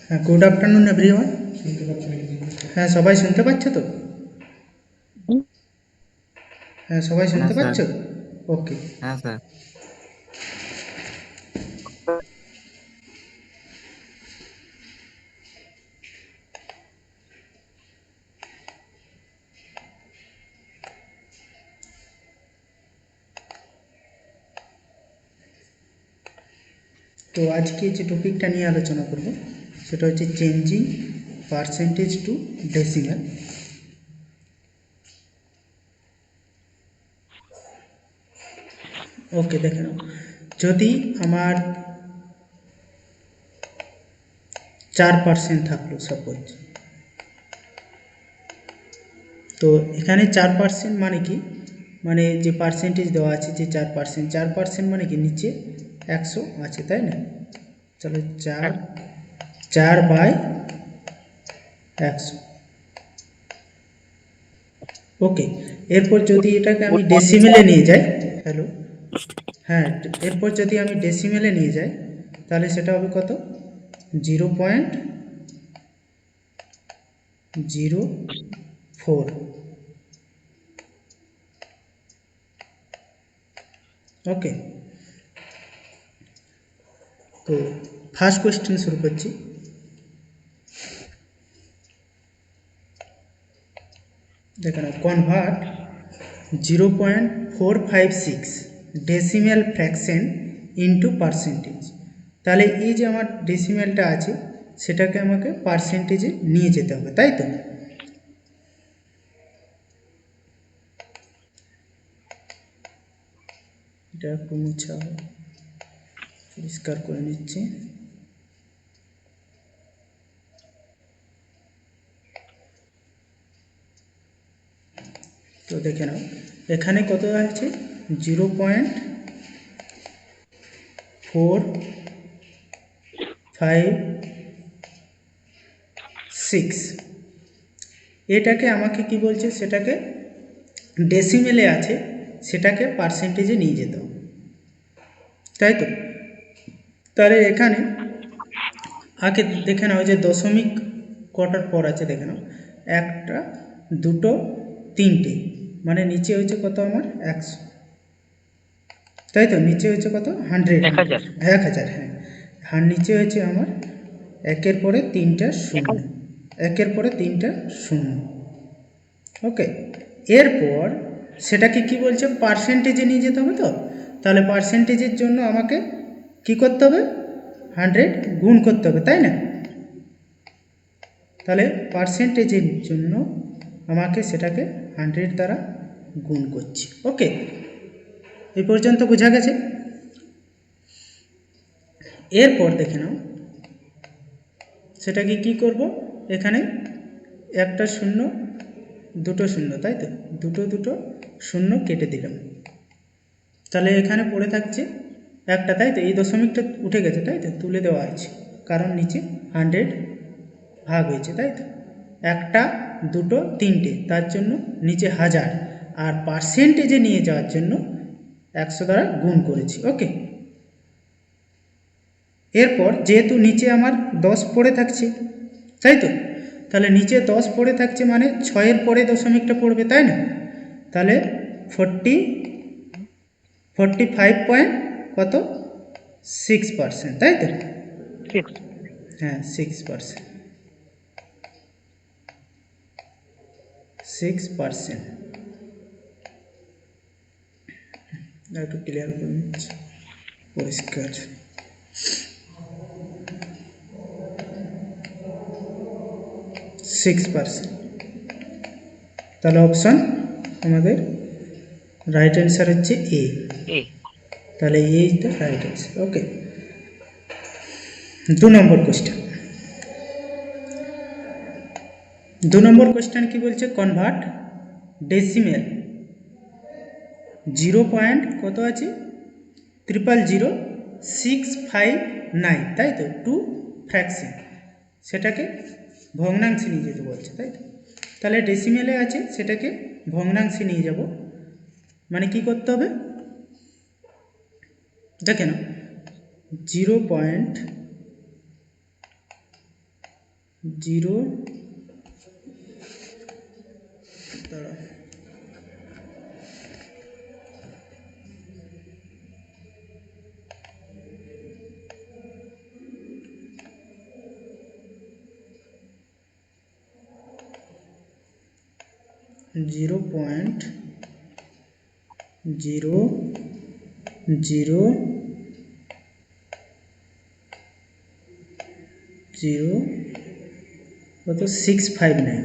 হ্যাঁ, good afternoon everyone. হ্যাঁ, সবাই শুনতে পাচ্ছে তো? হ্যাঁ, সবাই হ্যাঁ শুনতে স্যার। পাচ্ছ? ওকে। হ্যাঁ স্যার। তো আজকে যে টপিকটা নিয়ে আলোচনা করব সেটা হচ্ছে চেঞ্জিং পার্সেন্টেজ টু ডেসিমাল। ওকে, দেখে নাও। যদি আমার 4% থাকলো সাপোজ, তো এখানে 4% মানে কি, মানে যে পার্সেন্টেজ দেওয়া আছে যে 4% মানে কি নিচে 100 আছে, তাই না? তাহলে 4/100। ওকে, এরপর যদি এটাকে আমি ডেসিমেলে নিয়ে যাই, হ্যালো, হ্যাঁ, এরপর যদি আমি ডেসিমেলে নিয়ে যাই তাহলে সেটা হবে কত? 0.04। ওকে, তো ফার্স্ট কোয়েশ্চেন শুরু করছি। দেখে নাও, convert 0.456 decimal fraction into percentage. তাহলে এই যে আমার ডেসিমেলটা আছে সেটাকে আমাকে পার্সেন্টেজে নিয়ে যেতে হবে, তাই তো? এটা একটু মুছা পরিষ্কার করে নিচ্ছি। তো দেখে নাও, এখানে কত আছে? 0.456। এটাকে আমাকে কি বলছে, সেটাকে ডেসিমেলে আছে, সেটাকে পার্সেন্টেজে নিয়ে যেতে হবে, তাই তো? তাহলে এখানে আগে দেখে নাও যে দশমিক কটার পর আছে, দেখে নাও, একটা, দুটো, তিনটে, মানে নিচে হচ্ছে কত আমার? 100, তাই তো? নিচে হচ্ছে কত? 100, 1000। 1000, হ্যাঁ। আর নিচে হচ্ছে আমার একের পরে তিনটা শূন্য, একের পরে তিনটা শূন্য। ওকে, এরপর সেটাকে কি বলছে? পার্সেন্টেজে নিয়ে যেতে হবে। তো তাহলে পার্সেন্টেজের জন্য আমাকে কি করতে হবে? 100 গুণ করতে হবে, তাই না? তাহলে পার্সেন্টেজের জন্য আমাকে সেটাকে 100 দ্বারা গুণ করছি। ওকে, এই পর্যন্ত বোঝা গেছে? এরপর দেখে নাও, সেটাকে কি করব? এখানে একটা শূন্য, দুটো শূন্য, তাই তো? দুটো দুটো শূন্য কেটে দিলাম, তাহলে এখানে পড়ে থাকছে একটা, তাই তো? এই দশমিকটা উঠে গেছে, তাই তো? তুলে দেওয়া আছে, কারণ নিচে 100 ভাগ হয়েছে, তাই তো? একটা, দুটো, তিনটে, তার জন্য নিচে 1000, আর পার্সেন্টেজে নিয়ে যাওয়ার জন্য 100 দ্বারা গুণ করেছি। ওকে, এরপর যেহেতু নিচে আমার 10 পড়ে থাকছে, তাই তো? তাহলে নিচে 10 পড়ে থাকছে মানে 6-এর পরে দশমিকটা পড়বে, তাই না? তাহলে 45 পয়েন্ট কত? 6%, তাই তো? 6। হ্যাঁ, 6%, 6%। একটু ক্লিয়ার করে নিচ্ছি, পরিষ্কার। 6%, তাহলে অপশান আমাদের রাইট অ্যান্সার হচ্ছে এ। এ। তাহলে A is the right answer. Okay, 2 number question. 2 number question কি বলছে? কনভার্ট ডেসিমেল 0 পয়েন্ট কত আছে? 000659, তাই তো? টু ফ্র্যাকশন, সেটাকে ভগ্নাংশে নিয়ে যেতে বলছে, তাই তো? তাহলে ডেসিমেলে আছে, সেটাকে ভগ্নাংশে নিয়ে যাব, মানে কি করতে হবে? দেখে নাও, 0. জিরো কত 659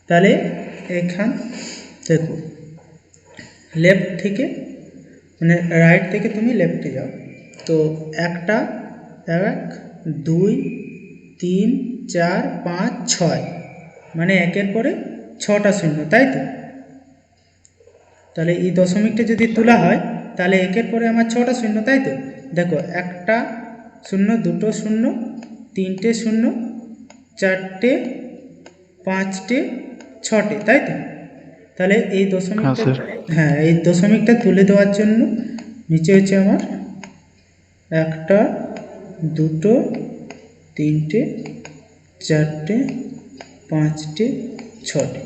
তাহলে এখান দেখো লেফট থেকে মানে রাইট থেকে তুমি লেফটে যাও, তো 1 2 3 4 5 6 মানে একের পরে 6টা শূন্য, তাই তো? তাহলে এই দশমিকটা যদি তোলা হয় তাহলে একের পরে আমার 6টা শূন্য, তাই তো? দেখো 1টা শূন্য, 2টো শূন্য, 3টে শূন্য, 4টে, 5টে, 6টে, তাই তো? তাহলে এই দশমিকটা, হ্যাঁ এই দশমিকটা তুলে দেওয়ার জন্য নিচে হচ্ছে আমার 1টা 2টো 3টে 4টে 5টে 6টে।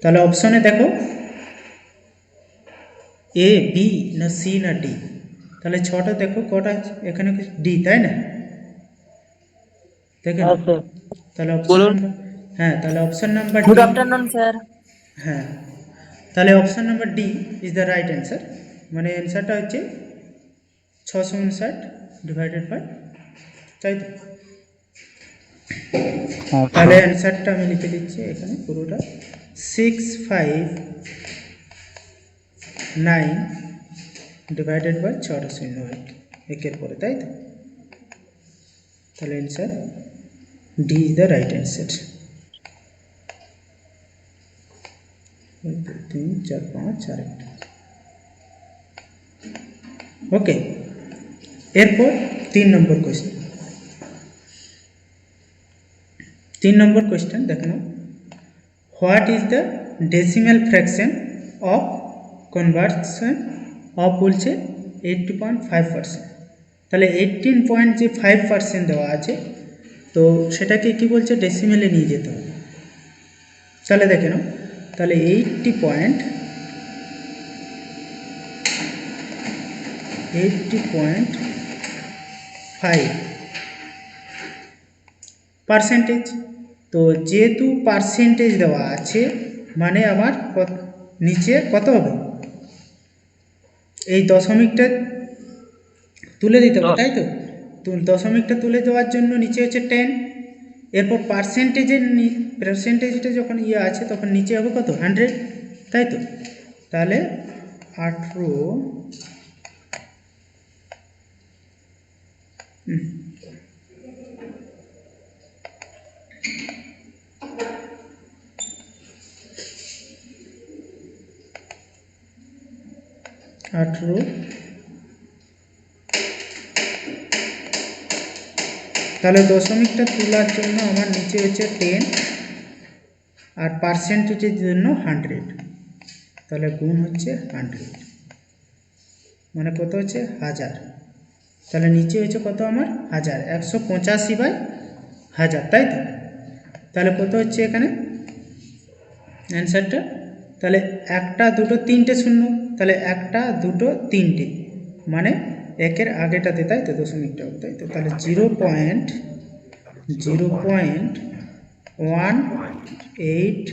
তাহলে অপশনে দেখো এ বি না সি না ডি, তাহলে 6টা দেখো কটা এখানে ডি, তাই না? দেখেন তাহলে অপশন নাম্বার, হ্যাঁ তাহলে option number D. Good afternoon sir. হ্যাঁ তাহলে option number D is the right answer, মানে অ্যান্সারটা হচ্ছে 659 ডিভাইডেড বাই, তাই তো? তাহলে অ্যান্সারটা আমি লিখে দিচ্ছি এখানে পুরোটা 659 ডিভাইডেড বাই 6টা শূন্য একের পরে, তাই তো? তাহলে answer D is the right answer. 1 2 3 4 5 আর একটা। ওকে, এরপর 3 নম্বর কোয়েশ্চেন। 3 নম্বর কোয়েশ্চেন দেখে নাও, what is the decimal fraction of conversion of বলছে 80.5%। তাহলে 18.5% দেওয়া আছে, তো সেটাকে কি বলছে ডেসিমেলে নিয়ে যেতে হবে। তাহলে দেখে নাও, তাহলে 80.5%, তো যেহেতু পার্সেন্টেজ দেওয়া আছে মানে আমার নিচে কত হবে, এই দশমিকটা তুলে দিতে হবে, তাই তো? দশমিকটা তুলে দেওয়ার জন্য নিচে হচ্ছে 10, এরপর পার্সেন্টেজটা যখন ইয়ে আছে তখন নিচে হবে কত 100, তাই তো? তাহলে 18 তাহলে দশমিকটা তোলার জন্য আমার নিচে হচ্ছে 10 আর পার্সেন্টেজের জন্য 100, তাহলে গুণ হচ্ছে 100 মানে কত হচ্ছে 1000, তাহলে নিচে হচ্ছে কত আমার 1000, 185/1000, তাই তো? তাহলে কত হচ্ছে এখানে অ্যান্সারটা, তাহলে 1টা 2টো 3টে শূন্য, তাহলে 1টা 2টো 3টে মানে একের আগেটাতে, তাই তো? দশমিকটা, তাই তো? তাহলে 0.018 ধরো 185,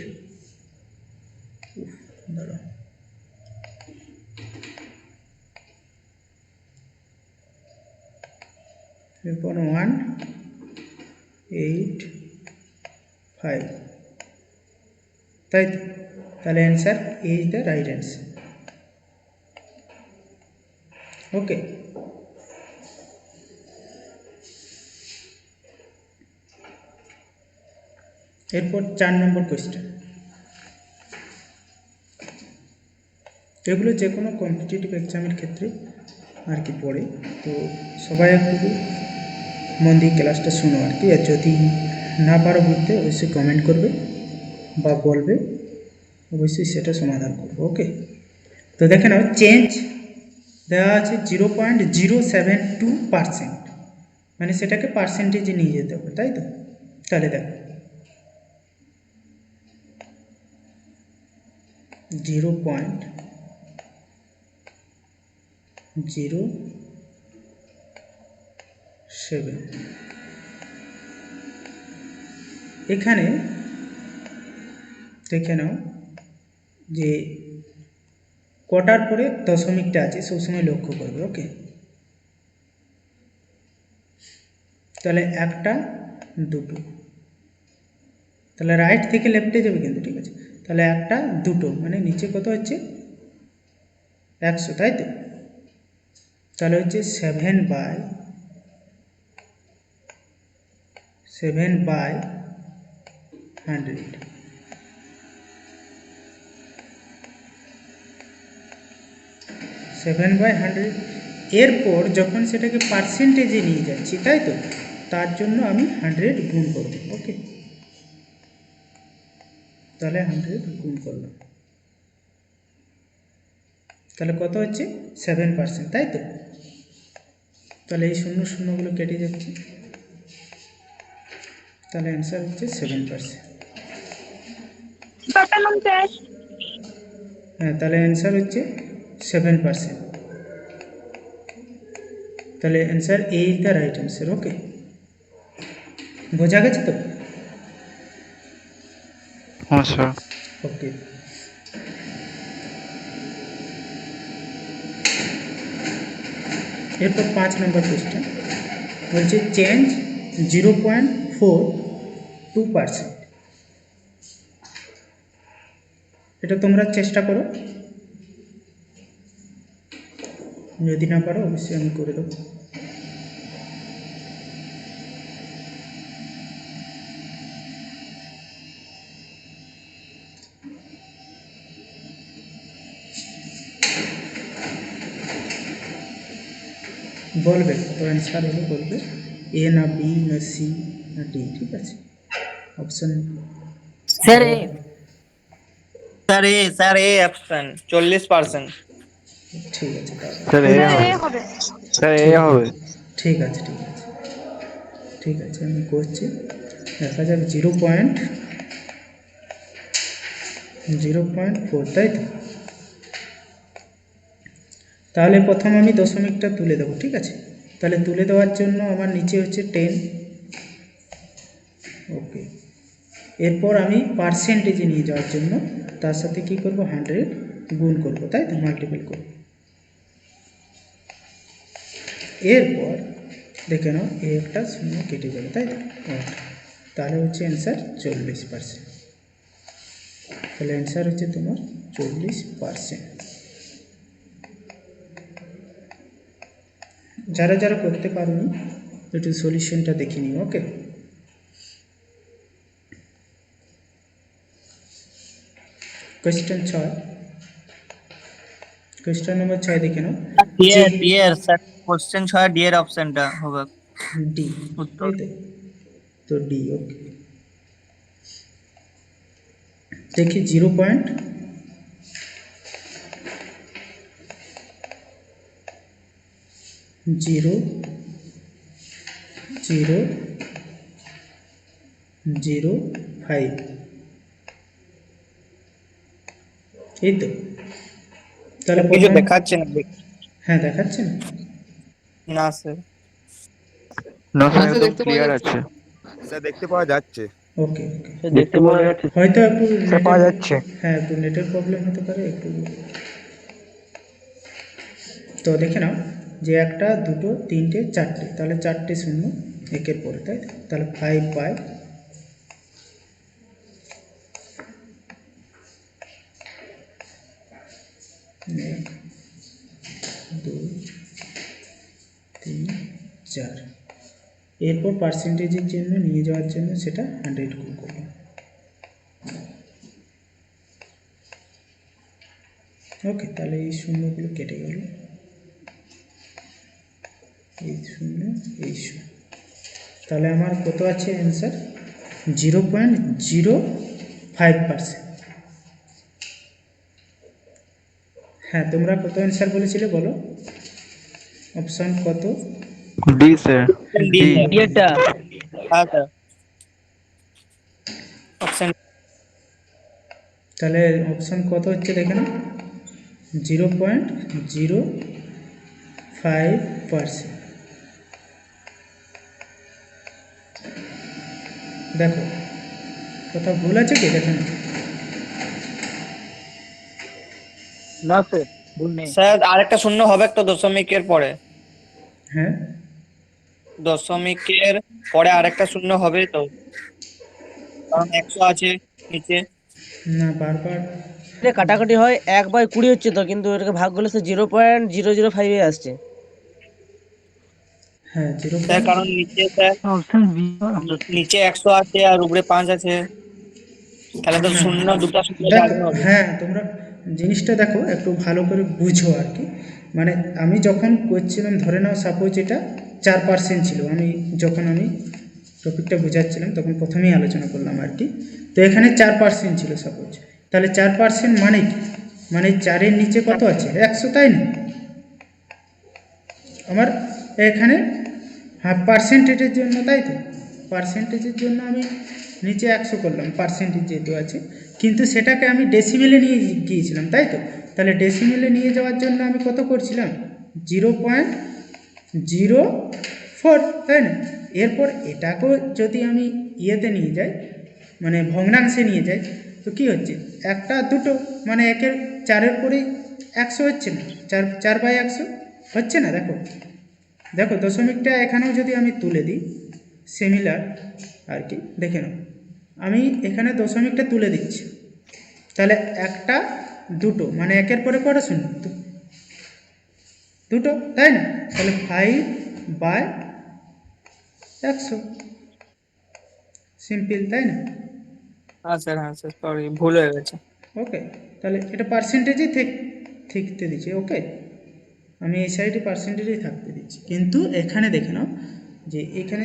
তাই তো? তাহলে answer A is the right answer. Okay, এরপর 4 নম্বর কোয়েশ্চেন। এগুলো যে কোনো কম্পিটিটিভ এক্সামের ক্ষেত্রে আর কি পড়ে, তো সবাই একটু মন দিয়ে ক্লাসটা শুনো আর কি, আর যদি না পারো বুঝতে অবশ্যই কমেন্ট করবে বা বলবে, অবশ্যই সেটা সমাধান করবো। ওকে, তো দেখে নাও, চেঞ্জ দেওয়া আছে 0.072%, মানে সেটাকে পার্সেন্টেজে নিয়ে যেতে হবে, তাই তো? তাহলে দেখো 0.07, এখানে দেখে নাও যে কটার পরে দশমিকটা আছে সবসময় লক্ষ্য করবে। ওকে, তাহলে একটা, দুটো, তাহলে রাইট থেকে লেফটে যাবে কিন্তু, ঠিক আছে? তাহলে একটা, দুটো, মানে নিচে কত হচ্ছে 100, তাই তো? তাহলে হচ্ছে 7/100, 7/100। এরপর যখন সেটাকে পার্সেন্টেজে নিয়ে যাচ্ছি, তাই তো, তার জন্য আমি 100 গুণ করব। ওকে, তাহলে 100 গুণ করলাম, তাহলে কত হচ্ছে 7%, তাই তো? তাহলে এই শূন্য শূন্যগুলো কেটে যাচ্ছে, তাহলে অ্যান্সার হচ্ছে 7%। হ্যাঁ, তাহলে অ্যান্সার হচ্ছে 7%। তাহলে answer A is the right answer. Okay, বোঝা গেছে তো? হ্যাঁ স্যার। ওকে, এরপর 5 নম্বর কোয়েশ্চেন বলছে চেঞ্জ 0.42%। এটা তোমরা চেষ্টা করো, যদি না পারো অবশ্যই আমি করে দেবো। বলবে কত অ্যান্সার হলে বলবে, এ না বি না সি না ডি, ঠিক আছে? Option sir A, sir A option 40%। ঠিক আছে, তাহলে স্যার এ হবে। স্যার এ হবে। ঠিক আছে, ঠিক আছে, ঠিক আছে, আমি করছি। দেখা যাক 0.4, তাই তো? তাহলে প্রথম আমি দশমিকটা তুলে দেবো, ঠিক আছে? তাহলে তুলে দেওয়ার জন্য আমার নিচে হচ্ছে 10। ওকে, এরপর আমি পার্সেন্টেজে নিয়ে যাওয়ার জন্য তার সাথে কি করব, 100 গুণ করব, তাই তো? মাল্টিপ্লাই করব। এরপর দেখে নাও এই একটা শূন্য কেটে যাবে, তাই তো? তাহলে হচ্ছে অ্যান্সার 40%। তাহলে অ্যান্সার হচ্ছে তোমার 40%। যারা যারা করতে পারোনি একটু সলিউশনটা দেখে নিও। ওকে, কোয়েশ্চেন 6, কোয়েশ্চেন নম্বর 6 দেখে নাও। ডিয়ার স্যার, কোশ্চেন 6 ডিয়ার অপশনটা হবে ডি, উত্তর। তাই তো? তো ডি। ওকে, দেখি 0.0005, এই তো? তাহলে কিছু প্রথম, দেখাচ্ছে না। হ্যাঁ দেখাচ্ছে না? না স্যার। না স্যার একদম ক্লিয়ার আছে। স্যার দেখতে পাওয়া যাচ্ছে। ওকে, ওকে, দেখতে পাওয়া যাচ্ছে। হয়তো একটু স্যার পাওয়া নেটের, যাচ্ছে। হ্যাঁ একটু নেটের প্রবলেম হতে পারে একটু। তো দেখে নাও যে একটা, দুটো, তিনটে, চারটে, তাহলে চারটে শূন্য একের পরে, তাই তো? তাহলে 5/, 1, 2, 3, 4। এরপর পার্সেন্টেজের জন্য নিয়ে যাওয়ার জন্য সেটা 100 গুণ করলাম। ওকে, তাহলে এই শূন্যগুলো কেটে গেল, এই শূন্য, এই শূন্য। তাহলে আমার কত আছে অ্যান্সার? 0.05%। হ্যাঁ, তোমরা কত অ্যান্সার বলেছিলে বলো, অপশন কত? D sir, D D. Sir. এটা হ্যাঁ স্যার, অপশন তাহলে অপশন কত হচ্ছে দেখে নাও, 0.05%। দেখো কোথাও ভুল আছে কি, দেখে নাও। না স্যার, ভুল নেই। স্যার আরেকটা শূন্য হবে তো দশমিকের পরে, হ্যাঁ, দশমিকের পরে আরেকটা শূন্য হবে তো, কারণ 100 আছে নিচে। না বারবার, এটা কাটাকাটি হয় 1/20 হচ্ছে তো, কিন্তু এটাকে ভাগ করলে স্যার 0.005 আসছে। হ্যাঁ জিরো স্যার পয়েন্ট, কারণ নিচে স্যার, অপশন বি। নিচে 100 আছে আর উপরে 5 আছে, তাহলে তো শূন্য, দুটো শূন্য দেখো জাগবে হবে। হ্যাঁ তোমরা জিনিসটা দেখো একটু ভালো করে বুঝো আর কি। মানে আমি যখন করছিলাম, ধরে নাও সাপোজ এটা 4% ছিল, আমি টপিকটা বোঝাচ্ছিলাম তখন প্রথমেই আলোচনা করলাম আর কি। তো এখানে 4% ছিল সাপোজ, তাহলে 4% মানে কি, মানে 4-এর নিচে কত আছে, 100, তাই না? আমার এখানে, হ্যাঁ পার্সেন্টেজের জন্য, তাই তো, পার্সেন্টেজের জন্য আমি নিচে 100 করলাম, পার্সেন্টেজ যেহেতু আছে, কিন্তু সেটাকে আমি ডেসিমেলে নিয়ে গিয়েছিলাম, তাই তো। তাহলে ডেসিমেলে নিয়ে যাওয়ার জন্য আমি কত করছিলাম, 0.04, তাই না? এরপর এটাকেও যদি আমি ইয়েতে নিয়ে যাই, মানে ভগ্নাংশে নিয়ে যাই, তো কি হচ্ছে, একটা দুটো, মানে 4-এর পরেই 100 হচ্ছে না, 4/100 হচ্ছে না। দেখো দেখো দশমিকটা এখানেও যদি আমি তুলে দিই, সিমিলার আর কি, দেখে নাও আমি এখানে দশমিকটা তুলে দিচ্ছি, তাহলে একটা দুটো, মানে 1-এর পরে কটা শূন্য, দুটো, তাই না? তাহলে 5/100, সিম্পল, তাই না? হ্যাঁ স্যার সরি, ভুল হয়ে গেছে। ওকে, তাহলে এটা পার্সেন্টেজই থাকতে দিচ্ছি, ওকে, আমি এই সাইডে পার্সেন্টেজই থাকতে দিচ্ছি, কিন্তু এখানে দেখে নাও যে এখানে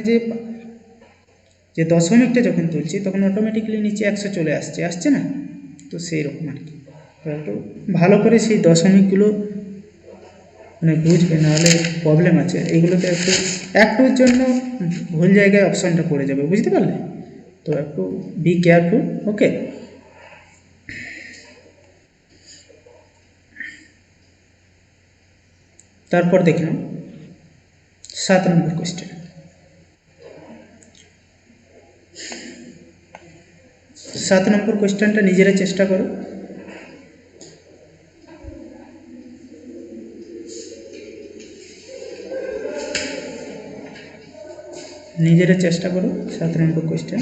যে দশমিকটা যখন তুলছি তখন অটোমেটিক্যালি নিচে 100 চলে আসছে না? তো সেই রকম আর কি। তো একটু ভালো করে সেই দশমিকগুলো মানে বুঝবে, নাহলে প্রবলেম আছে এইগুলোতে, একটুর জন্য ভুল জায়গায় অপশানটা পড়ে যাবে, বুঝতে পারলে? তো একটু বি কেয়ারফুল, ওকে। তারপর দেখে নাও 7 নম্বর কোয়েশ্চেন। 7 নম্বর কোয়েশ্চেনটা নিজেরা চেষ্টা করো। নিজেরা চেষ্টা করো 7 নম্বর কোয়েশ্চেন।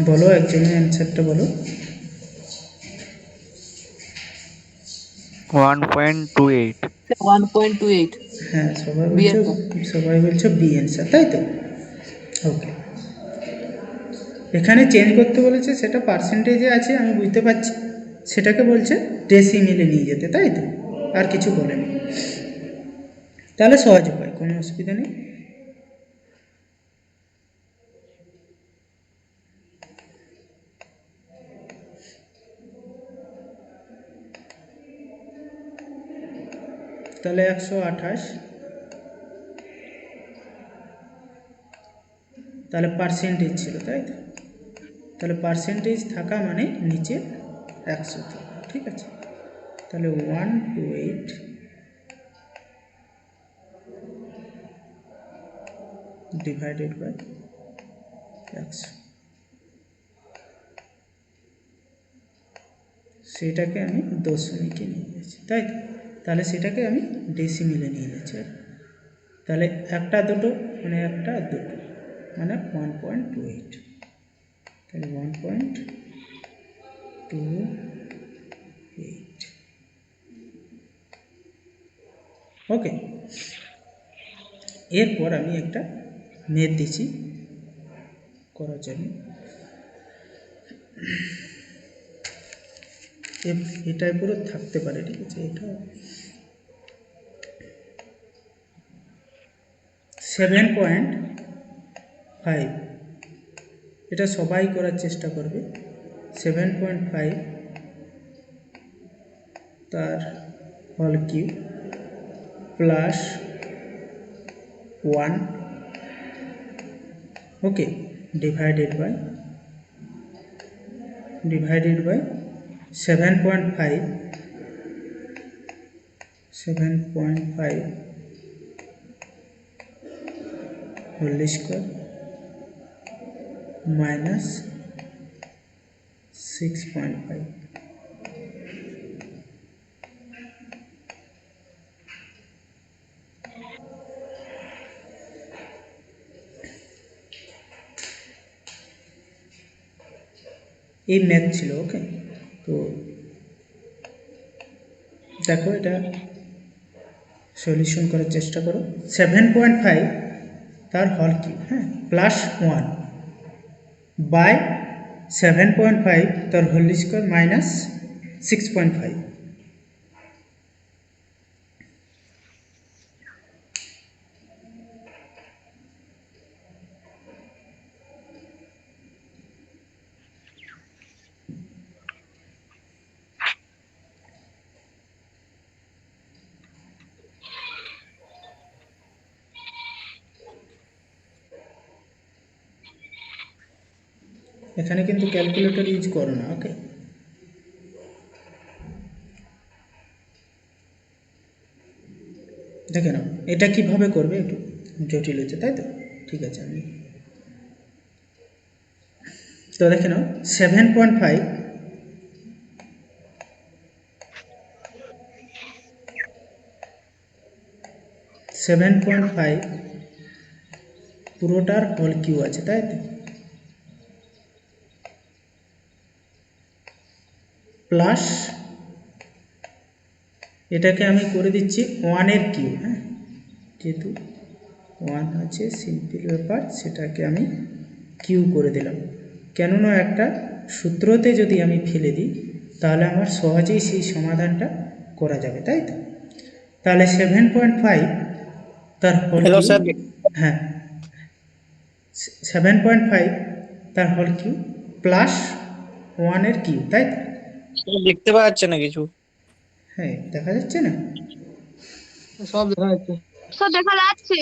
বলো, একজনের অ্যান্সারটা বলো। 1.28। 1.28 হ্যাঁ সবাই বি বলছো, answer। বি অ্যান্সার, তাই তো। ওকে, এখানে চেঞ্জ করতে বলেছে, সেটা পার্সেন্টেজে আছে আমি বুঝতে পারছি, সেটাকে বলছে ডেসিমেলে নিয়ে যেতে, তাই তো, আর কিছু বলেনি। তাহলে সহজ উপায়, কোনো অসুবিধা নেই। তাহলে 128, তাহলে পার্সেন্টেজ ছিল, তাই তো। তাহলে পার্সেন্টেজ থাকা মানে নিচে 100 থাকা, ঠিক আছে। তাহলে 128 ডিভাইডেড বাই 100, সেটাকে আমি দশমিকে নিয়ে যাচ্ছি, তাই তো। তাহলে সেটাকে আমি ডেসিমিলে নিয়ে যাচ্ছি, তাহলে একটা দুটো, মানে একটা দুটো, মানে 1.28, তাহলে 1.28, ওকে। এরপর আমি একটা মেথ দিচ্ছি করার জন্য, এই টাইপেরও থাকতে পারে, ঠিক আছে। এটা 7.5 এটা সবাই করার চেষ্টা করবে। 7.5 তার whole cube plus 1 okay divided by 7.5 whole square minus 6.5। এই ম্যাথ ছিল। ওকে, তো দেখো এটা সলিউশন করার চেষ্টা করো। 7.5 তার হল কিউব, হ্যাঁ, প্লাস 1 বাই 7.5 তার হোল স্কোয়ার মাইনাস 6.5। এখানে কিন্তু ক্যালকুলেটর ইউজ করো না। ওকে, দেখে নাও এটা কিভাবে করবে, একটু জটিল হচ্ছে তাই তো। ঠিক আছে, আমি তো দেখে নাও 7.5 পুরোটার হোল কিউ আছে তাই তো, প্লাস এটাকে আমি করে দিচ্ছি 1-এর কিউ। হ্যাঁ, যেহেতু 1 আছে সিম্পল ব্যাপার, সেটাকে আমি কিউ করে দিলাম। কেননা একটা সূত্রতে যদি আমি ফেলে দিই তাহলে আমার সহজেই সেই সমাধানটা করা যাবে তাই তো। তাহলে 7.5 তার হোল হ্যালো কিউ, স্যার, হ্যাঁ 7.5 তার হোল কিউ প্লাস 1-এর কিউ তাই তো। দেখতে পাওয়া যাচ্ছে না কিছু। হ্যাঁ, দেখা যাচ্ছে না? সব দেখা যাচ্ছে। স্যার দেখা যাচ্ছে।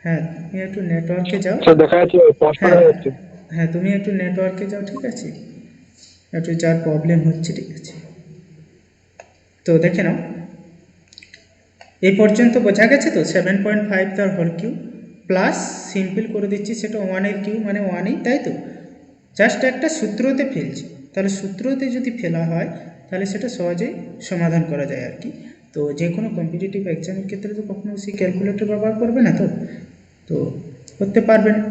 হ্যাঁ, তুমি একটু নেটওয়ার্কে যাও। দেখা যাচ্ছে হ্যাঁ হ্যাঁ, তুমি একটু নেটওয়ার্কে যাও, ঠিক আছে, একটু যার প্রবলেম হচ্ছে, ঠিক আছে। তো দেখে নাও এই পর্যন্ত বোঝা গেছে তো। 7.5 তার হোল কিউ প্লাস সিম্পল করে দিচ্ছি সেটা 1-এর কিউ মানে 1ই তাই তো। জাস্ট একটা সূত্রতে ফেলছি, তাহলে সূত্রতে যদি ফেলা হয় তাহলে সেটা সহজেই সমাধান করা যায় আর কি। তো যে কোনো কম্পিটিটিভ এক্সামের ক্ষেত্রে তো কখনো সেই ক্যালকুলেটর ব্যবহার করবে না, তো করতে পারবে না।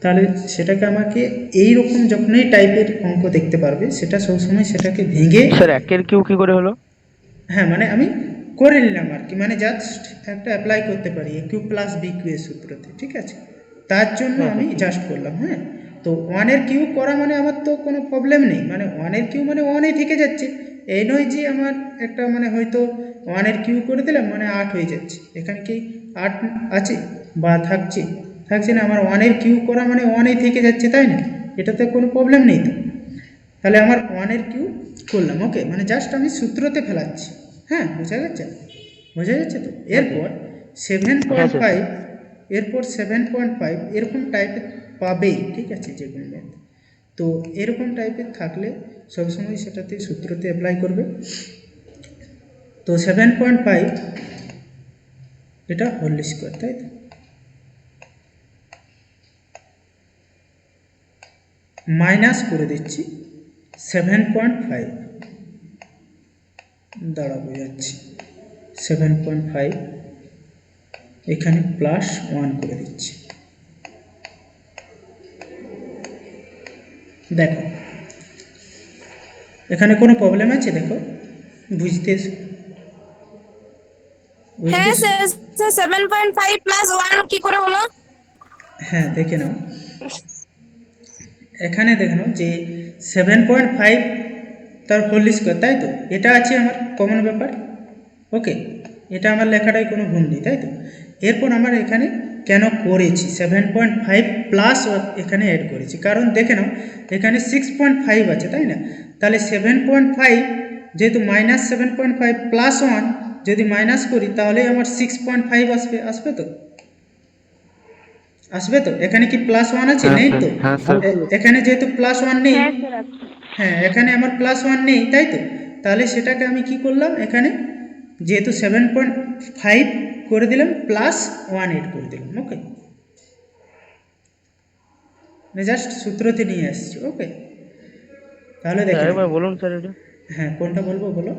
তাহলে সেটাকে আমাকে এই রকম যখনই টাইপের অঙ্ক দেখতে পারবে সেটা সবসময় সেটাকে ভেঙে, স্যার একের কিউ কি করে হলো? হ্যাঁ মানে আমি করে নিলাম আর কি, মানে জাস্ট একটা অ্যাপ্লাই করতে পারি এ কিউ প্লাস বি কিউ এর সূত্রতে, ঠিক আছে, তার জন্য আমি জাস্ট করলাম। হ্যাঁ, তো 1-এর কিউ করা মানে আমার তো কোনো প্রবলেম নেই, মানে 1-এর কিউ মানে 1-এই থেকে যাচ্ছে। এই নয় যে আমার একটা মানে হয়তো 1-এর কিউ করে দিলাম মানে 8 হয়ে যাচ্ছে, এখানে কি 8 আছে বা থাকছে না, আমার 1-এর কিউ করা মানে 1-এই থেকে যাচ্ছে তাই না, এটাতে কোনো প্রবলেম নেই তো। তাহলে আমার 1-এর কিউ করলাম। ওকে, মানে জাস্ট আমি সূত্রতে ফেলাচ্ছি। হ্যাঁ, বোঝা যাচ্ছে তো। এরপর 7.5 এরকম টাইপের পাবেই, ঠিক আছে, যে কোনো ম্যাথ। তো এরকম টাইপের থাকলে সবসময় সেটাতে সূত্রতে অ্যাপ্লাই করবে। তো 7.5 এটা হোল স্কোয়ার তাই তো, মাইনাস করে দিচ্ছি 7.5 দ্বারা বোঝাচ্ছি 7.5 এখানে প্লাস 1 করে দিচ্ছি। দেখো এখানে কোনো প্রবলেম আছে? দেখো বুঝতে হ্যাঁ স্যার, 7.5 প্লাস 1 কি করে হলো? হ্যাঁ, দেখে নাও এখানে, দেখে নাও যে 7.5 তার হোল স্কোয়ার তাই তো, এটা আছে আমার কমন ব্যাপার। ওকে, এটা আমার লেখাটাই কোনো ভুল নেই তাই তো। এরপর আমার এখানে কেন করেছি 7.5 প্লাস এখানে অ্যাড করেছি, কারণ দেখে নাও এখানে 6.5 আছে তাই না, তাহলে 7.5 যেহেতু মাইনাস 7.5 প্লাস 1 যদি মাইনাস করি তাহলে আমার 6.5 আসবে তো, এখানে কি প্লাস 1 আছে? হ্যাঁ নেই স্যার, তো। হ্যাঁ স্যার। এখানে যেহেতু প্লাস 1 নেই, হ্যাঁ এখানে আমার প্লাস 1 নেই তাই তো, তাহলে সেটাকে আমি কি করলাম, এখানে যেহেতু 7.5 করে দিলাম প্লাস 1 এড করে দিলাম। ওকে, জাস্ট সূত্রতে নিয়ে আসছি। ওকে, তাহলে দেখো একবার বলুন স্যার এটা। হ্যাঁ কোনটা বলবো বলো,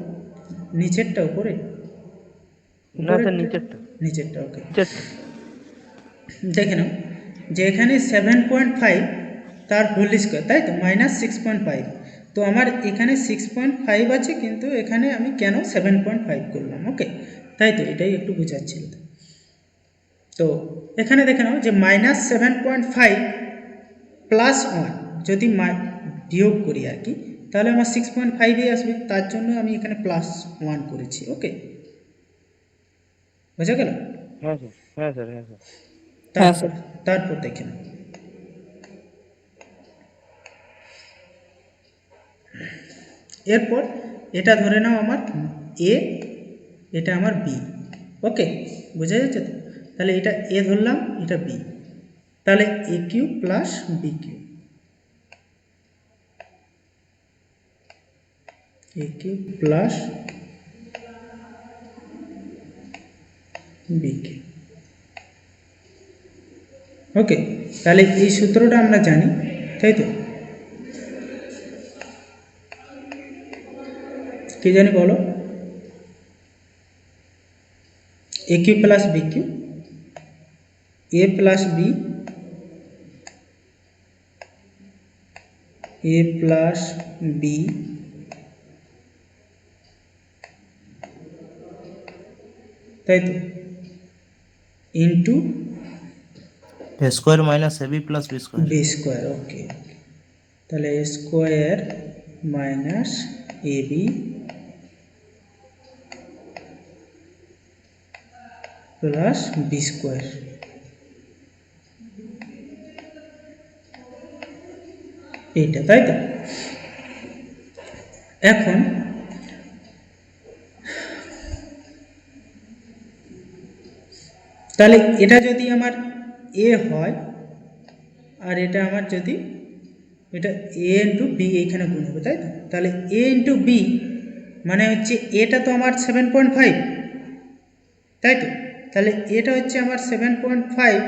নিচেরটা উপরে? না স্যার নিচেরটা। নিচেরটা। ওকে, নিচেরটা। দেখে নাও যে এখানে 7.5 তার হোল স্কোয়ার তাই তো, মাইনাস 6.5, তো আমার এখানে 6.5 আছে কিন্তু এখানে আমি কেন 7.5 করলাম। ওকে, তাই তো, এটাই একটু বোঝাচ্ছিল। তো এখানে দেখে নাও যে মাইনাস 7.5 প্লাস 1 যদি বিয়োগ করি আর কি, তাহলে আমার 6.5 আসবে, তার জন্য আমি এখানে প্লাস 1 করেছি। ওকে, বোঝা গেল? হ্যাঁ স্যার, হ্যাঁ স্যার, হ্যাঁ স্যার। তারপর দেখেন এরপর এটা ধরে নাও আমার এ, এটা আমার বি। ওকে, বোঝা যাচ্ছে তো? তাহলে এটা এ ধরলাম, এটা বি, তাহলে এ কিউ প্লাস বি কিউ, এ কিউ প্লাস বি কিউ। ওকে, তাহলে এই সূত্রটা আমরা জানি তাই তো, কি জানি বলো? A cube plus b cube, a plus b, a plus b তাই তো, into a square minus a b plus b square. B square. Okay, তাহলে a square minus a b plus b square, এইটা তাই তো। এখন তাহলে এটা যদি আমার এ হয় আর এটা আমার যদি এটা এ ইন্টু বি এইখানে গুণ হবে তাই তো, তাহলে এ ইন্টু বি মানে হচ্ছে এটা তো আমার 7.5 তাই তো, তাহলে এটা হচ্ছে আমার 7.5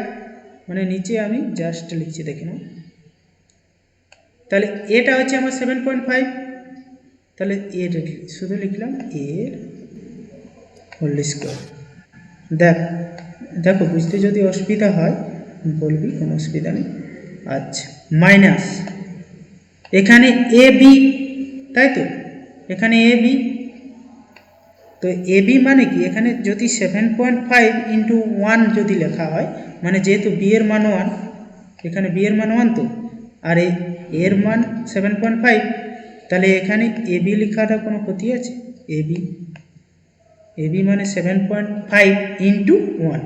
মানে নিচে আমি জাস্ট লিখছি দেখে নাও, তাহলে এটা হচ্ছে আমার 7.5, তাহলে এটা শুধু লিখলাম এর হোল স্কোয়ার। দেখো বুঝতে যদি অসুবিধা হয় বলবি, কোনো অসুবিধা নেই। আচ্ছা, মাইনাস এখানে এ বি তাই তো, এখানে এ বি, তো এ বি মানে কি, এখানে যদি 7.5 ইন্টু 1 যদি লেখা হয়, মানে যেহেতু বি এর মান 1, এখানে বি এর মান 1 তো, আর এর মান 7.5, তাহলে এখানে এ বি লেখাটা কোনো ক্ষতি আছে? এ বি মানে 7.5 ইন্টু 1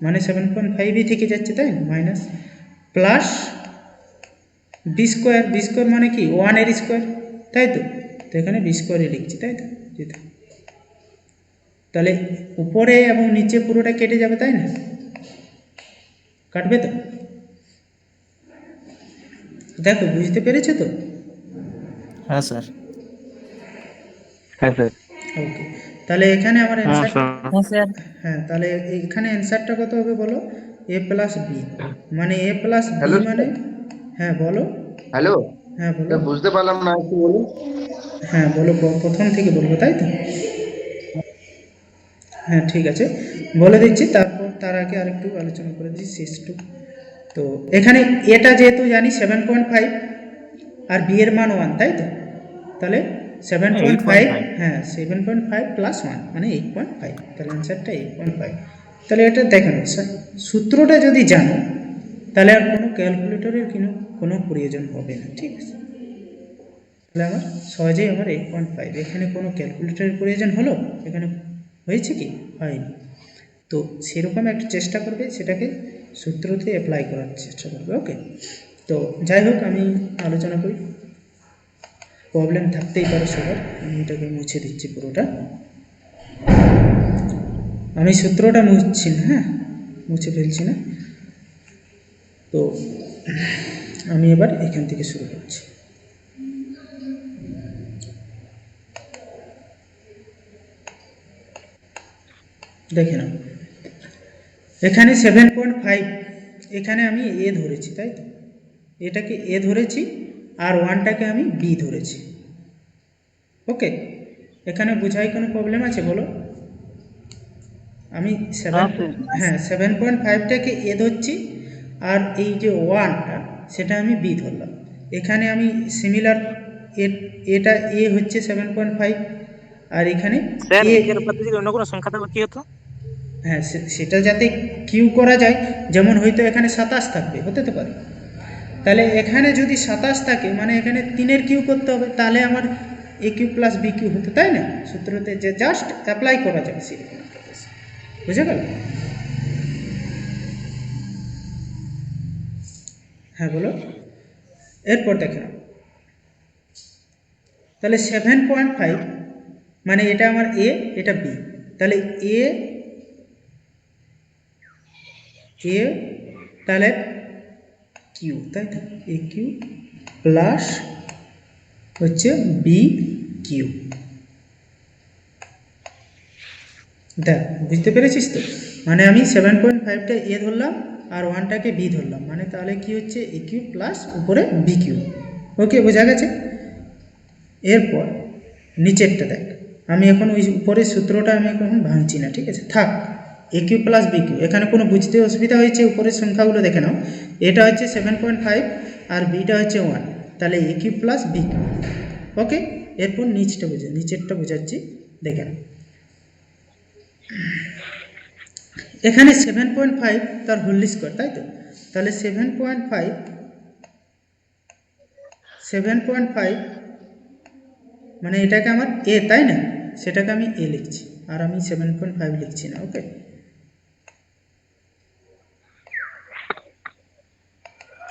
মানে 7.5ই থেকে যাচ্ছে তাই না, minus plus b square, b square মানে কি 1 এর স্কোয়ার তাই তো, তো এখানে বি স্কোয়ারই লিখছি তাই তো, তাহলে উপরে এবং নিচে পুরোটা কেটে যাবে তাই না, কাটবে তো? দেখো বুঝতে পেরেছো তো? হ্যাঁ স্যার। হ্যাঁ স্যার। ওকে, তাহলে এখানে আমার হ্যাঁ অ্যান্সার, স্যার। হ্যাঁ স্যার। হ্যাঁ তাহলে এখানে অ্যান্সারটা কত হবে বলো, এ প্লাস বি, মানে এ প্লাস বি হ্যালো মানে, হ্যাঁ বলো, হ্যালো, হ্যাঁ বলো, এটা বুঝতে পারলাম না, একটু বলুন। হ্যাঁ বলো, প্রথম থেকে বলবো তাই তো? হ্যাঁ ঠিক আছে, বলে দিচ্ছি, তারপর তার আগে আরেকটু আলোচনা করে দিচ্ছি শেষটু। তো এখানে এটা যেহেতু জানি 7.5 আর বি এর মান 1 তাই তো, তাহলে 7.5, হ্যাঁ 7.5 প্লাস 1 মানে 8.5, তাহলে অ্যান্সারটা 8.5। তাহলে এটা দেখেন সূত্রটা যদি জানো তাহলে আর কোনো ক্যালকুলেটরের কোনো প্রয়োজন হবে না, ঠিক আছে? তাহলে আমার সহজেই আমার 8.5, এখানে কোনো ক্যালকুলেটরের প্রয়োজন হলো, এখানে হয়েছে কি হয়নি, তো সেরকম একটা চেষ্টা করবে সেটাকে সূত্রতে অ্যাপ্লাই করার চেষ্টা করবে। ওকে, তো যাই হোক আমি আলোচনা করি। প্রবলেম থাকতেই পারে সবার, আমি এটাকে মুছে দিচ্ছি পুরোটা। আমি সূত্রটা মুছছি না, হ্যাঁ মুছে ফেলছি না। তো আমি এবার এখান থেকে শুরু করছি। দেখে নাও, এখানে 7.5, এখানে আমি এ ধরেছি, তাই তো? এটাকে এ ধরেছি আর 1টাকে আমি বি ধরেছি। ওকে, এখানে বোঝাই কোনো প্রবলেম আছে বলো? আমি 7.5টাকে এ ধরছি আর এই যে 1টা সেটা আমি বি ধরলাম। এখানে আমি সিমিলার, এটা এ হচ্ছে 7.5 আর এখানে স্যার এ, এর পাশে যদি অন্য কোনো সংখ্যা থাকলে কি হতো? হ্যাঁ সেটা যাতে কিউ করা যায়, যেমন হয়তো এখানে 27 থাকবে, হতে তো পারে। তাহলে এখানে যদি 27 থাকে মানে এখানে 3-এর কিউ করতে হবে, তাহলে আমার এ কিউ প্লাস বি কিউ হতো, তাই না? সূত্রতে যে জাস্ট অ্যাপ্লাই করা যায় সেরকম একটা কেস। বুঝে গেল? হ্যাঁ বলো। এরপর দেখে নাও, তাহলে 7.5 মানে এটা আমার এ, এটা বি, তাহলে এ তাহলে কিউ, তাই তো? এ কিউ প্লাস হচ্ছে বি কিউ। দেখ, বুঝতে পেরেছিস তো? মানে আমি 7.5টা এ ধরলাম আর 1টাকে বি ধরলাম, মানে তাহলে কি হচ্ছে এ কিউ প্লাস উপরে বি কিউ। ওকে, বোঝা গেছে? এরপর নিচেরটা দেখ, আমি এখন ওই উপরের সূত্রটা আমি এখন ভাঙছি না, ঠিক আছে? থাক, এ কিউ প্লাস বি কিউ। এখানে কোনো বুঝতে অসুবিধা হয়েছে? উপরের সংখ্যাগুলো দেখে নাও, এটা হচ্ছে 7.5 আর বিটা হচ্ছে 1, তাহলে এ কিউ প্লাস বি কিউ। ওকে, এরপর নিচেরটা বোঝাচ্ছি, দেখে নাও। এখানে 7.5 তার হোল স্কোয়ার, তাই তো? তাহলে 7.5 মানে এটাকে আমার এ, তাই না? সেটাকে আমি এ লিখছি আর আমি 7.5 লিখছি না। ওকে,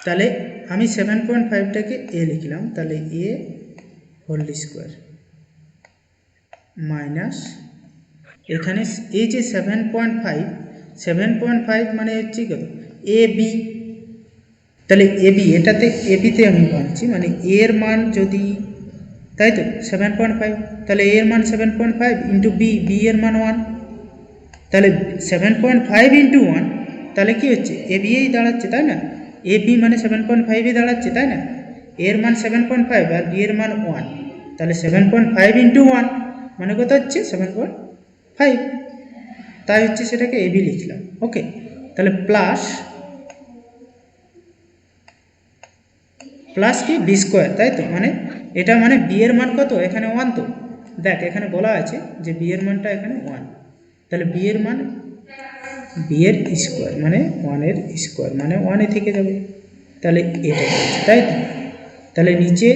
তাহলে আমি 7.5টাকে এ লিখলাম, তাহলে এ হোল স্কোয়ার মাইনাস এখানে এই যে 7.5 মানে হচ্ছে কত? এ বি, তাহলে এ বি, এটাতে এ বিতে আমি ভাঙছি, মানে এর মান যদি, তাই তো 7.5, তাহলে এর মান 7.5 ইন্টু বি, বি এর মান 1, তাহলে 7.5 ইন্টু 1, তাহলে কি হচ্ছে এ বিই দাঁড়াচ্ছে, তাই না? এ বি মানে 7.5ই দাঁড়াচ্ছে, তাই না? এর মান 7.5 আর বি এর মান 1, তাহলে 7.5 ইন্টু 1 মানে কত হচ্ছে 7.5, তাই হচ্ছে সেটাকে এ বি লিখলাম। ওকে, তাহলে প্লাস কি বি স্কোয়ার, তাই তো? মানে এটা মানে বি এর মান কত? এখানে 1, তো দেখ এখানে বলা আছে যে বি এর মানটা এখানে 1, তাহলে বি এর মান বি এর স্কোয়ার মানে 1-এর স্কোয়ার মানে 1-এ থেকে যাবে, তাহলে এটা, তাই তো? তাহলে নিচে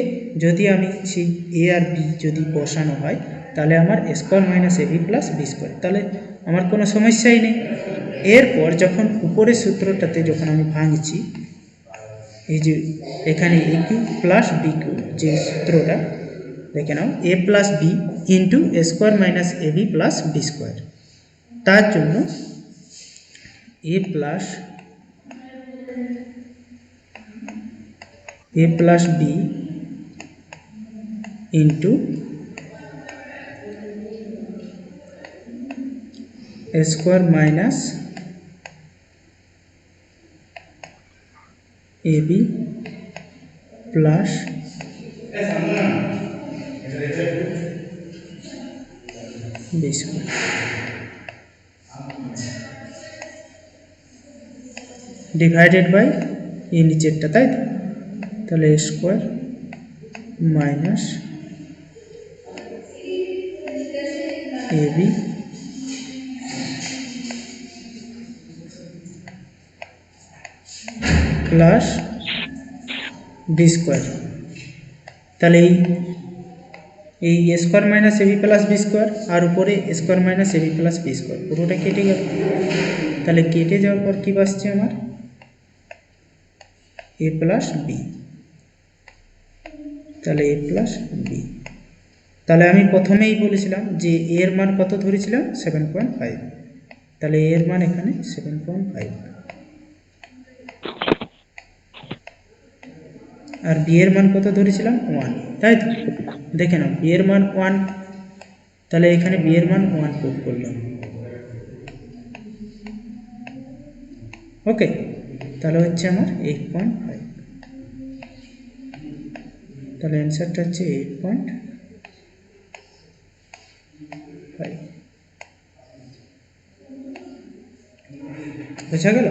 যদি আমি সেই এ আর বি যদি বসানো হয় তাহলে আমার square minus a b plus b square, তাহলে আমার কোনো সমস্যাই নেই। এরপর যখন উপরের সূত্রটাতে যখন আমি ভাঙছি, এই যে এখানে a cube plus b cube যে সূত্রটা দেখে নাও, a plus b into square minus a b plus b square, তার জন্য a plus b into square minus a b plus b square divided by এই নিচেরটা, তাই তো? তাহলে square minus a b plus b square, তাহলে এই square minus a b plus b square আর উপরে square minus a b plus b square পুরোটা কেটে গেল। তাহলে কেটে যাওয়ার পর কী বাসছে আমার এ প্লাস বি, তাহলে এ প্লাস বি। তাহলে আমি প্রথমেই বলেছিলাম যে এর মান কত ধরেছিলাম 7.5, তাহলে এর মান এখানে 7.5, আর বি এর মান কত ধরেছিলাম 1, তাই তো? দেখে নাও বি এর মান 1, তাহলে এখানে বি এর মান 1 পুট করলাম। ওকে, তাহলে হচ্ছে আমার 8.5, তাহলে অ্যান্সারটা হচ্ছে 8.5। বোঝা গেল?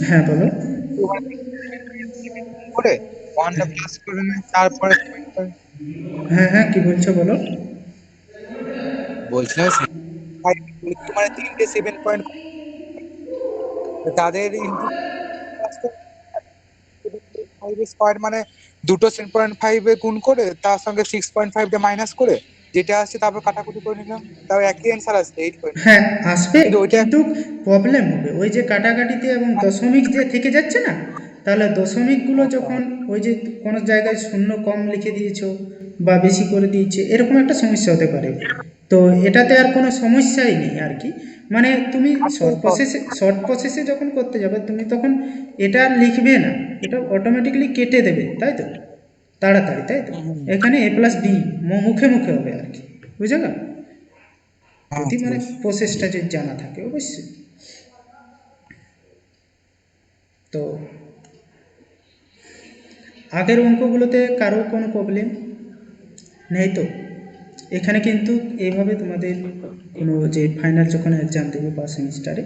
হ্যাঁ বলো। করে ওয়ানটা প্লাস করে নেয় তারপরে হ্যাঁ হ্যাঁ, কি বলছো বলো। বলছিলাম মানে তিনটে 7.5 তাদের ইনটু স্কোয়ার মানে দুটো 7.5 এ গুণ করে তার সঙ্গে 6.5 টা মাইনাস করে যেটা আসছে তারপর কাটাকুটি করে নিলাম, তাও একই অ্যান্সার আসছে 8. হ্যাঁ আসবে, কিন্তু ওইটা কিন্তু প্রবলেম হবে ওই যে কাটাকাটিতে এবং দশমিক যে থেকে যাচ্ছে না, তাহলে দশমিকগুলো যখন ওই যে কোনো জায়গায় শূন্য কম লিখে দিয়েছো বা বেশি করে দিয়েছে, এরকম একটা সমস্যা হতে পারে। তো এটাতে আর কোনো সমস্যাই নেই আর কি, মানে তুমি শর্ট প্রসেসে যখন করতে যাবে তুমি তখন এটা আর লিখবে না, এটা অটোমেটিক্যালি কেটে দেবে, তাই তো? তাড়াতাড়ি, তাই তো? এখানে এ প্লাস বি মুখে মুখে হবে আর কি, বুঝে গেল? যদি মানে প্রসেসটা যে জানা থাকে অবশ্যই। তো আগের অঙ্কগুলোতে কারো কোনো প্রবলেম নেই তো? এখানে কিন্তু এইভাবে তোমাদের কোনো যে ফাইনাল যখন এক্সাম দেবে বা সেমিস্টারে,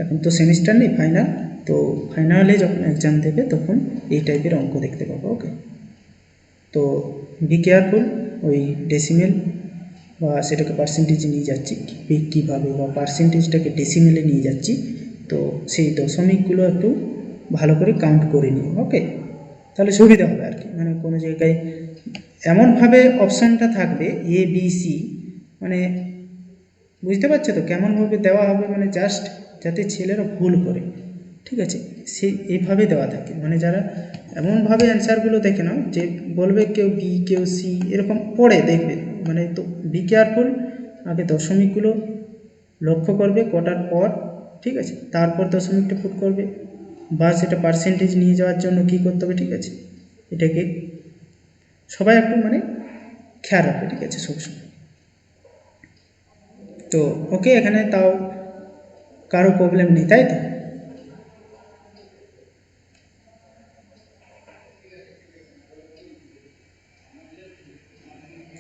এখন তো সেমিস্টার নেই, ফাইনাল, তো ফাইনালে যখন এক্সাম দেবে তখন এই টাইপের অঙ্ক দেখতে পাবো। ওকে, তো বি কেয়ারফুল, ওই ডেসিমেল বা সেটাকে পার্সেন্টেজে নিয়ে যাচ্ছি কীভাবে, বা পার্সেন্টেজটাকে ডেসিমেলে নিয়ে যাচ্ছি, তো সেই দশমিকগুলো একটু ভালো করে কাউন্ট করে নিও। ওকে, তাহলে সুবিধা হবে আর কি, মানে কোনো জায়গায় এমনভাবে অপশানটা থাকবে এ বি সি, মানে বুঝতে পারছো তো কেমনভাবে দেওয়া হবে, মানে জাস্ট যাতে ছেলেরা ভুল করে, ঠিক আছে, সেই এইভাবে দেওয়া থাকে, মানে যারা এমনভাবে অ্যান্সারগুলো দেখে নাও যে বলবে কেউ বি কেউ সি এরকম পড়ে দেখবে, মানে তো বি কেয়ারফুল, আগে দশমিকগুলো লক্ষ্য করবে কটার পর, ঠিক আছে, তারপর দশমিকটা পুট করবে, বা সেটা পার্সেন্টেজ নিয়ে যাওয়ার জন্য কী করতে হবে, ঠিক আছে, এটাকে সবাই একটু মানে খেয়াল রাখবে, ঠিক আছে, সবসময়। তো ওকে, এখানে তাও কারো প্রবলেম নেই, তাই তো?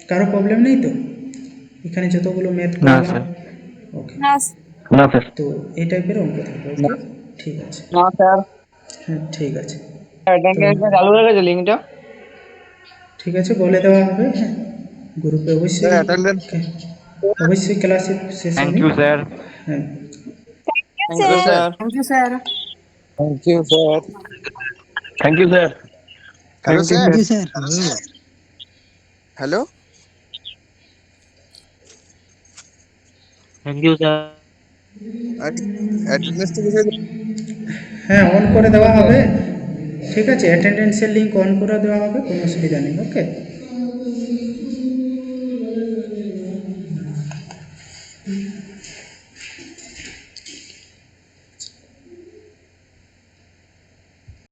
কারো প্রবলেম নেই তো এখানে যতগুলো ম্যাথ না করলাম? স্যার। ওকে, না না স্যার। তো এই টাইপের অঙ্ক থাকবে। ওকে, ঠিক আছে, না স্যার, হ্যাঁ ঠিক আছে, অ্যাটেন্ডেন্সটা চালু হয়ে গেছে লিঙ্কটা। ঠিক আছে, বলে দেওয়া হবে, হ্যাঁ গ্রুপে অবশ্যই, অবশ্যই ক্লাসে শেষে থ্যাংক আমি, ইউ স্যার। হ্যাঁ thank you sir. Thank you sir. Thank you sir. Hello Thank you, sir. sir. Hello, thank you sir. অ্যাটেন্ডেন্সটা কোথায়? হ্যাঁ অন করে দেওয়া হবে, ঠিক আছে, অ্যাটেন্ডেন্সের লিঙ্ক অন করে দেওয়া হবে, কোনো অসুবিধা নেই। ওকে,